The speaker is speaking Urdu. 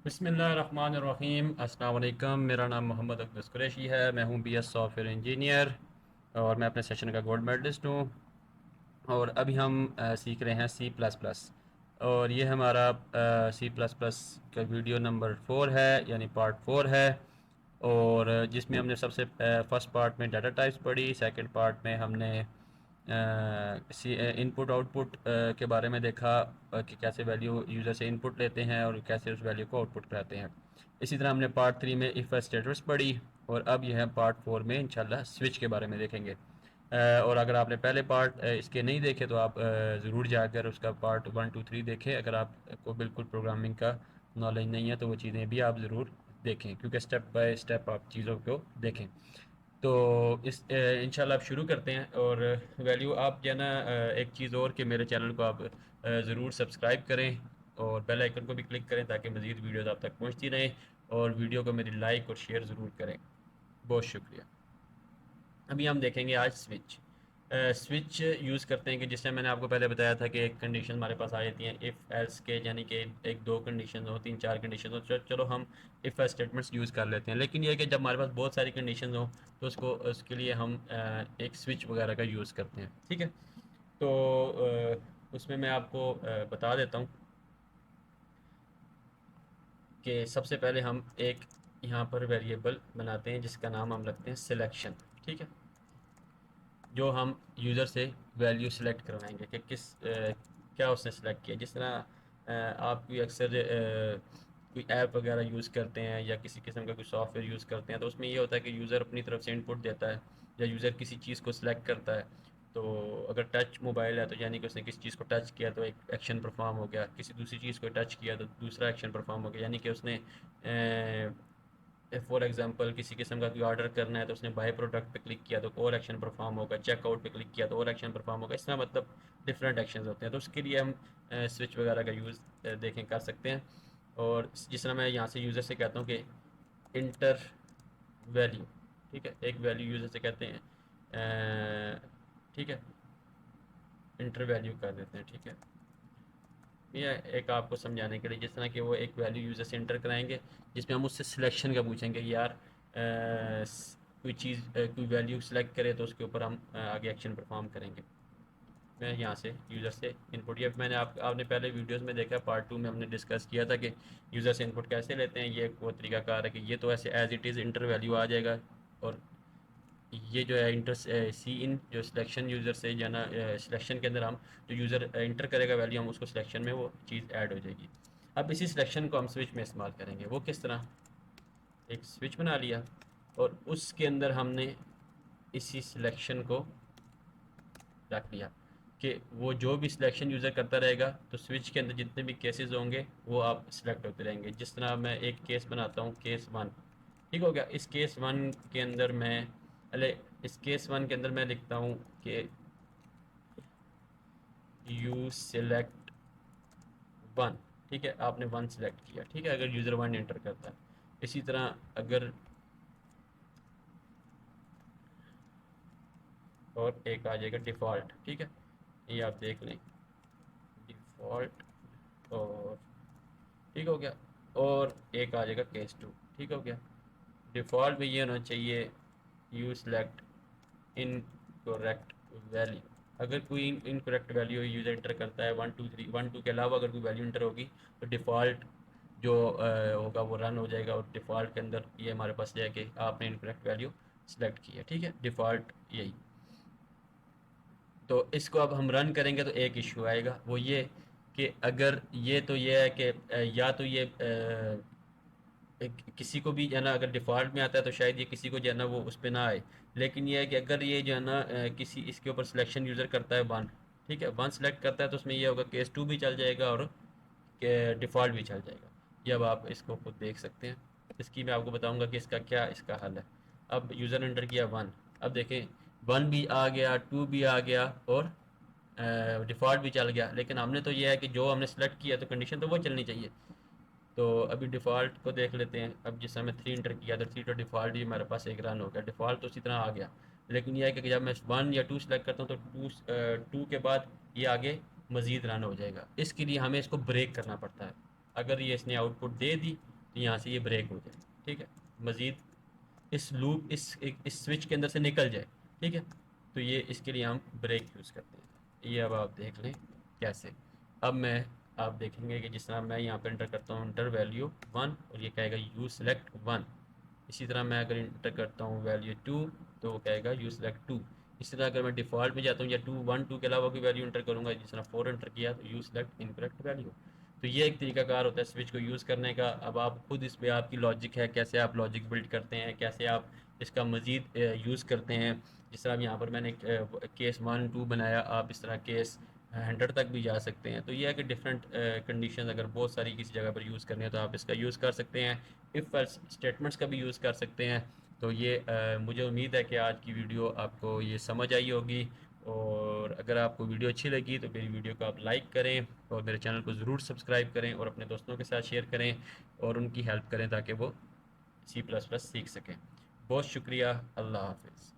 بسم اللہ الرحمن الرحیم، السلام علیکم۔ میرا نام محمد اقدس قریشی ہے، میں ہوں B S soft where engineer اور میں اپنے سیشن کا گولڈ میڈلسٹ ہوں۔ اور ابھی ہم سیکھ رہے ہیں سی پلس پلس، اور یہ ہمارا سی پلس پلس کا ویڈیو نمبر 4 ہے، یعنی پارٹ 4 ہے۔ اور جس میں ہم نے سب سے فرسٹ پارٹ میں ڈیٹا ٹائپس پڑھی، سیکنڈ پارٹ میں ہم نے ان پٹ آؤٹ پٹ کے بارے میں دیکھا کہ کیسے ویلیو یوزر سے ان پٹ لیتے ہیں اور کیسے اس ویلیو کو آؤٹ پٹ کراتے ہیں۔ اسی طرح ہم نے پارٹ 3 میں ایف اسٹیٹس پڑھی، اور اب یہ ہے پارٹ 4 میں انشاءاللہ سوئچ کے بارے میں دیکھیں گے۔ اور اگر آپ نے پہلے پارٹ اس کے نہیں دیکھے تو آپ ضرور جا کر اس کا پارٹ 1 2 3 دیکھیں۔ اگر آپ کو بالکل پروگرامنگ کا نالج نہیں ہے تو وہ چیزیں بھی آپ ضرور دیکھیں، کیونکہ اسٹیپ بائی اسٹیپ آپ چیزوں کو دیکھیں۔ تو اس انشاءاللہ آپ شروع کرتے ہیں۔ اور ویلیو آپ جو ہے نا، ایک چیز اور کہ میرے چینل کو آپ ضرور سبسکرائب کریں اور بیل آئیکن کو بھی کلک کریں تاکہ مزید ویڈیوز آپ تک پہنچتی رہیں، اور ویڈیو کو میری لائک اور شیئر ضرور کریں۔ بہت شکریہ۔ ابھی ہم دیکھیں گے آج سوئچ۔ سوئچ یوز کرتے ہیں کہ جس سے میں نے آپ کو پہلے بتایا تھا کہ ایک کنڈیشن ہمارے پاس آ جاتی ہیں ایف ایلس کے، یعنی کہ ایک دو کنڈیشن ہو، تین چار کنڈیشن ہو، چلو ہم ایف ایلس اسٹیٹمنٹس یوز کر لیتے ہیں۔ لیکن یہ ہے کہ جب ہمارے پاس بہت ساری کنڈیشنز ہوں تو اس کے لیے ہم ایک سوئچ وغیرہ کا یوز کرتے ہیں، ٹھیک ہے۔ تو اس میں آپ کو بتا دیتا ہوں کہ سب سے پہلے ہم ایک یہاں پر ویریبل بناتے ہیں جس کا نام ہم رکھتے ہیں سلیکشن، ٹھیک ہے، جو ہم یوزر سے ویلیو سلیکٹ کروائیں گے کہ کیا اس نے سلیکٹ کیا۔ جس طرح آپ کوئی اکثر کوئی ایپ وغیرہ یوز کرتے ہیں یا کسی قسم کا کوئی سافٹ ویئر یوز کرتے ہیں تو اس میں یہ ہوتا ہے کہ یوزر اپنی طرف سے ان پٹ دیتا ہے یا یوزر کسی چیز کو سلیکٹ کرتا ہے۔ تو اگر ٹچ موبائل ہے تو یعنی کہ اس نے کسی چیز کو ٹچ کیا تو ایک ایکشن پرفارم ہو گیا، کسی دوسری چیز کو ٹچ کیا تو دوسرا ایکشن پرفارم ہو گیا، یعنی کہ اس نے فار ایگزامپل کسی قسم کا کوئی آرڈر کرنا ہے تو اس نے بائی پروڈکٹ پہ کلک کیا تو اور ایکشن پرفارم ہوگا، چیک آؤٹ پہ کلک کیا تو اور ایکشن پرفارم ہوگا۔ اس طرح مطلب ڈفرینٹ ایکشنز ہوتے ہیں، تو اس کے لیے ہم سوئچ وغیرہ کا یوز دیکھیں کر سکتے ہیں۔ اور جس طرح میں یہاں سے یوزر سے کہتا ہوں کہ انٹر ویلیو، ٹھیک ہے، ایک ویلیو یوزر سے کہتے ہیں، ٹھیک ہے، انٹر ویلیو کر دیتے ہیں، ٹھیک ہے۔ یہ ایک آپ کو سمجھانے کے لیے، جس طرح کہ وہ ایک ویلیو یوزر سے انٹر کرائیں گے جس میں ہم اس سے سلیکشن کا پوچھیں گے کہ یار کوئی چیز کوئی ویلیو سلیکٹ کرے تو اس کے اوپر ہم آگے ایکشن پرفارم کریں گے۔ میں یہاں سے یوزر سے ان پٹ، یہ میں نے آپ نے پہلے ویڈیوز میں دیکھا، پارٹ 2 میں ہم نے ڈسکس کیا تھا کہ یوزر سے ان پٹ کیسے لیتے ہیں۔ یہ وہ طریقہ کار ہے کہ یہ تو ایسے as it is inter value آ جائے گا، اور یہ جو ہے انٹر سی ان جو سلیکشن یوزر سے جو ہے نا، سلیکشن کے اندر ہم جو یوزر انٹر کرے گا ویلیو، ہم اس کو سلیکشن میں وہ چیز ایڈ ہو جائے گی۔ اب اسی سلیکشن کو ہم سوئچ میں استعمال کریں گے۔ وہ کس طرح؟ ایک سوئچ بنا لیا اور اس کے اندر ہم نے اسی سلیکشن کو رکھ لیا کہ وہ جو بھی سلیکشن یوزر کرتا رہے گا تو سوئچ کے اندر جتنے بھی کیسز ہوں گے وہ آپ سلیکٹ ہوتے رہیں گے۔ جس طرح میں ایک کیس بناتا ہوں، کیس 1، ٹھیک ہو گیا۔ اس کیس 1 کے اندر اس کیس 1 کے اندر میں لکھتا ہوں کہ یو سلیکٹ 1، ٹھیک ہے، آپ نے 1 سلیکٹ کیا، ٹھیک ہے، اگر یوزر 1 انٹر کرتا ہے۔ اسی طرح اگر اور ایک آ جائے گا ڈیفالٹ، ٹھیک ہے، یہ آپ دیکھ لیں ڈیفالٹ، اور ٹھیک ہو گیا، اور ایک آ جائے گا کیس 2، ٹھیک ہو گیا۔ ڈیفالٹ میں یہ ہونا چاہیے you select incorrect value, اگر کوئی incorrect value user enter کرتا ہے 1 2 3 1 2 کے علاوہ اگر کوئی ویلیو انٹر ہوگی تو ڈیفالٹ جو ہوگا وہ رن ہو جائے گا، اور ڈیفالٹ کے اندر یہ ہمارے پاس یہ ہے کہ آپ نے ان کریکٹ ویلیو سلیکٹ کی ہے، ٹھیک ہے، ڈیفالٹ یہی۔ تو اس کو اب ہم رن کریں گے تو ایک ایشو آئے گا، وہ یہ کہ اگر یہ ہے کہ یا تو یہ کسی کو بھی جو ہے نا اگر ڈیفالٹ میں آتا ہے تو شاید یہ کسی کو جو ہے نا وہ اس پہ نہ آئے، لیکن یہ ہے کہ اگر یہ جو ہے نا کسی اس کے اوپر سلیکشن یوزر کرتا ہے 1، ٹھیک ہے، 1 سلیکٹ کرتا ہے تو اس میں یہ ہوگا کیس 2 بھی چل جائے گا اور ڈیفالٹ بھی چل جائے گا۔ یہ اب آپ اس کو خود دیکھ سکتے ہیں، اس کی میں آپ کو بتاؤں گا کہ اس کا حل ہے۔ اب یوزر نے انٹر کیا 1، اب دیکھیں 1 بھی آ گیا، 2 بھی آ گیا، اور ڈیفالٹ بھی چل گیا، لیکن ہم نے تو یہ ہے کہ جو ہم نے سلیکٹ کیا تو کنڈیشن تو وہ چلنی چاہیے۔ تو ابھی ڈیفالٹ کو دیکھ لیتے ہیں۔ اب جس میں 3 انٹر کیا تو 3 تو ڈیفالٹ ہی ہمارے پاس ایک رن ہو گیا، ڈیفالٹ تو اسی طرح آ گیا، لیکن یہ ہے کہ جب میں 1 یا 2 سلیکٹ کرتا ہوں تو 2 کے بعد یہ آگے مزید رن ہو جائے گا۔ اس کے لیے ہمیں اس کو بریک کرنا پڑتا ہے۔ اگر یہ اس نے آؤٹ پٹ دے دی تو یہاں سے یہ بریک ہو جائے، ٹھیک ہے، مزید اس لوپ اس سوئچ کے اندر سے نکل جائے، ٹھیک ہے، تو یہ اس کے لیے ہم بریک یوز کرتے ہیں۔ یہ اب آپ دیکھ لیں کیسے۔ اب میں آپ دیکھیں گے کہ جس طرح میں یہاں پہ انٹر کرتا ہوں انٹر ویلیو 1 اور یہ کہے گا یو سلیکٹ 1، اسی طرح میں اگر انٹر کرتا ہوں ویلیو 2 تو وہ کہے گا یو سلیکٹ 2، اسی طرح اگر میں ڈیفالٹ میں جاتا ہوں یا 2 کے علاوہ کوئی ویلیو انٹر کروں گا، جس طرح 4 انٹر کیا تو یو سلیکٹ انکریکٹ ویلیو۔ تو یہ ایک طریقہ کار ہوتا ہے سوئچ کو یوز کرنے کا۔ اب آپ خود اس پہ آپ کی لاجک ہے، کیسے آپ لاجک بلڈ کرتے ہیں، کیسے آپ اس کا مزید یوز کرتے ہیں۔ جس طرح یہاں پر میں نے کیس 1 2 بنایا، آپ اس طرح کیس 100 تک بھی جا سکتے ہیں۔ تو یہ ہے کہ ڈفرینٹ کنڈیشنز اگر بہت ساری کسی جگہ پر یوز کرنی ہے تو آپ اس کا یوز کر سکتے ہیں، اف ایلس اسٹیٹمنٹس کا بھی یوز کر سکتے ہیں۔ تو یہ مجھے امید ہے کہ آج کی ویڈیو آپ کو یہ سمجھ آئی ہوگی، اور اگر آپ کو ویڈیو اچھی لگی تو میری ویڈیو کو آپ لائک کریں اور میرے چینل کو ضرور سبسکرائب کریں اور اپنے دوستوں کے ساتھ شیئر کریں اور ان کی ہیلپ کریں تاکہ وہ C++ سیکھ سکیں۔ بہت شکریہ، اللہ حافظ۔